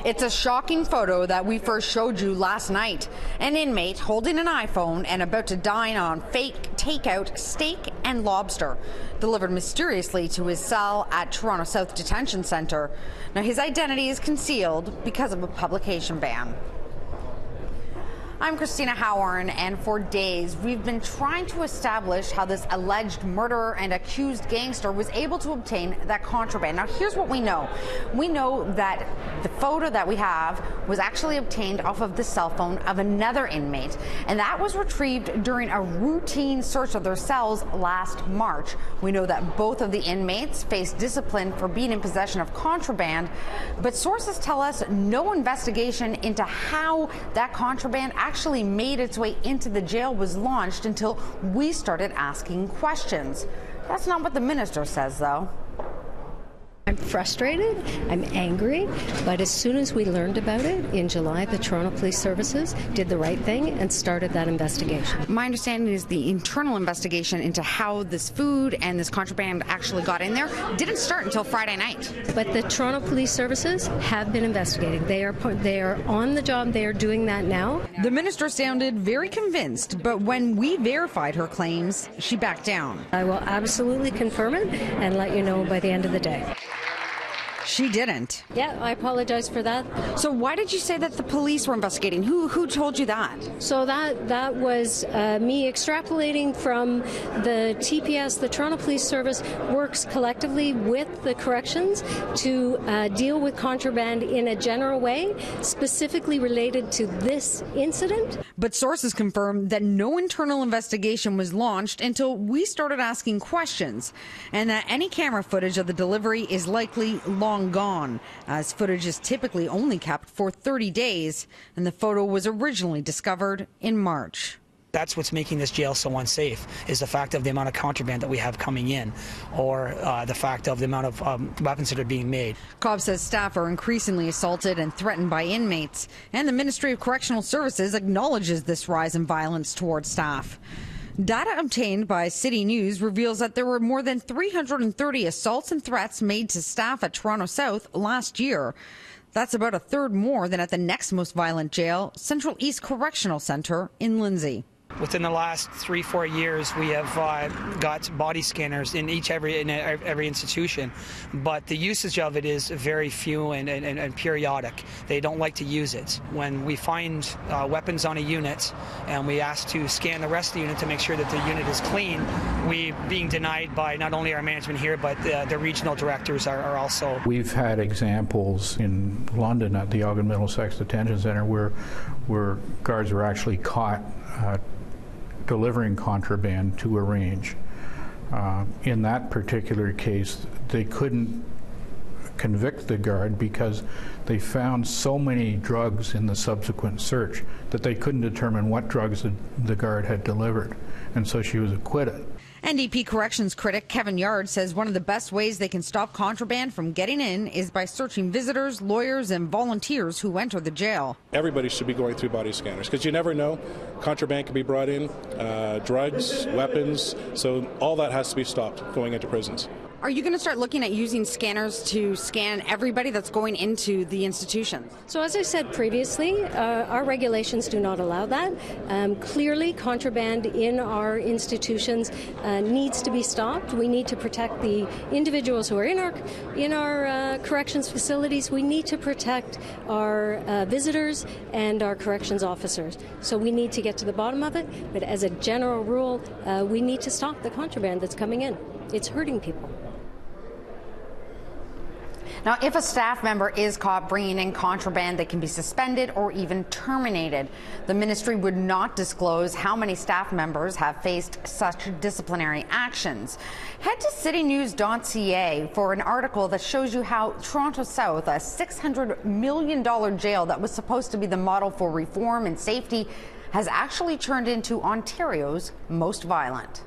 It's a shocking photo that we first showed you last night. An inmate holding an iPhone and about to dine on fake takeout steak and lobster, delivered mysteriously to his cell at Toronto South Detention Centre. Now, his identity is concealed because of a publication ban. I'm Christina Howard, and for days we've been trying to establish how this alleged murderer and accused gangster was able to obtain that contraband. Now, here's what we know. We know that the photo that we have was actually obtained off of the cell phone of another inmate, and that was retrieved during a routine search of their cells last March. We know that both of the inmates faced discipline for being in possession of contraband, but sources tell us no investigation into how that contraband actually made its way into the jail was launched until we started asking questions. That's not what the minister says, though. I'm frustrated, I'm angry, but as soon as we learned about it in July, the Toronto Police Services did the right thing and started that investigation. My understanding is the internal investigation into how this food and this contraband actually got in there didn't start until Friday night. But the Toronto Police Services have been investigating. They are on the job. They are doing that now. The minister sounded very convinced, but when we verified her claims, she backed down. I will absolutely confirm it and let you know by the end of the day. She didn't. Yeah, I apologize for that. So why did you say that the police were investigating? Who told you that? So that was me extrapolating from the TPS. The Toronto Police Service works collectively with the corrections to deal with contraband in a general way, specifically related to this incident. But sources confirm that no internal investigation was launched until we started asking questions, and that any camera footage of the delivery is likely long gone, as footage is typically only kept for 30 days, and the photo was originally discovered in March. That's what's making this jail so unsafe, is the fact of the amount of contraband that we have coming in, or the fact of the amount of weapons that are being made. Cobb says staff are increasingly assaulted and threatened by inmates, and the Ministry of Correctional Services acknowledges this rise in violence towards staff. Data obtained by City News reveals that there were more than 330 assaults and threats made to staff at Toronto South last year. That's about a third more than at the next most violent jail, Central East Correctional Centre in Lindsay. Within the last 3-4 years, we have got body scanners in every institution, but the usage of it is very few and periodic. They don't like to use it. When we find weapons on a unit and we ask to scan the rest of the unit to make sure that the unit is clean, we being denied by not only our management here, but the regional directors are also. We've had examples in London at the Ogden Middlesex Detention Centre where guards were actually caught delivering contraband to a range. In that particular case, they couldn't convict the guard because they found so many drugs in the subsequent search that they couldn't determine what drugs the guard had delivered, and so she was acquitted. NDP corrections critic Kevin Yard says one of the best ways they can stop contraband from getting in is by searching visitors, lawyers, and volunteers who enter the jail. Everybody should be going through body scanners because you never know. Contraband can be brought in, drugs, weapons, so all that has to be stopped going into prisons. Are you going to start looking at using scanners to scan everybody that's going into the institution? So as I said previously, our regulations do not allow that. Clearly, contraband in our institutions needs to be stopped. We need to protect the individuals who are in our corrections facilities. We need to protect our visitors and our corrections officers. So we need to get to the bottom of it. But as a general rule, we need to stop the contraband that's coming in. It's hurting people. Now, if a staff member is caught bringing in contraband, they can be suspended or even terminated. The ministry would not disclose how many staff members have faced such disciplinary actions. Head to citynews.ca for an article that shows you how Toronto South, a $600 million jail that was supposed to be the model for reform and safety, has actually turned into Ontario's most violent.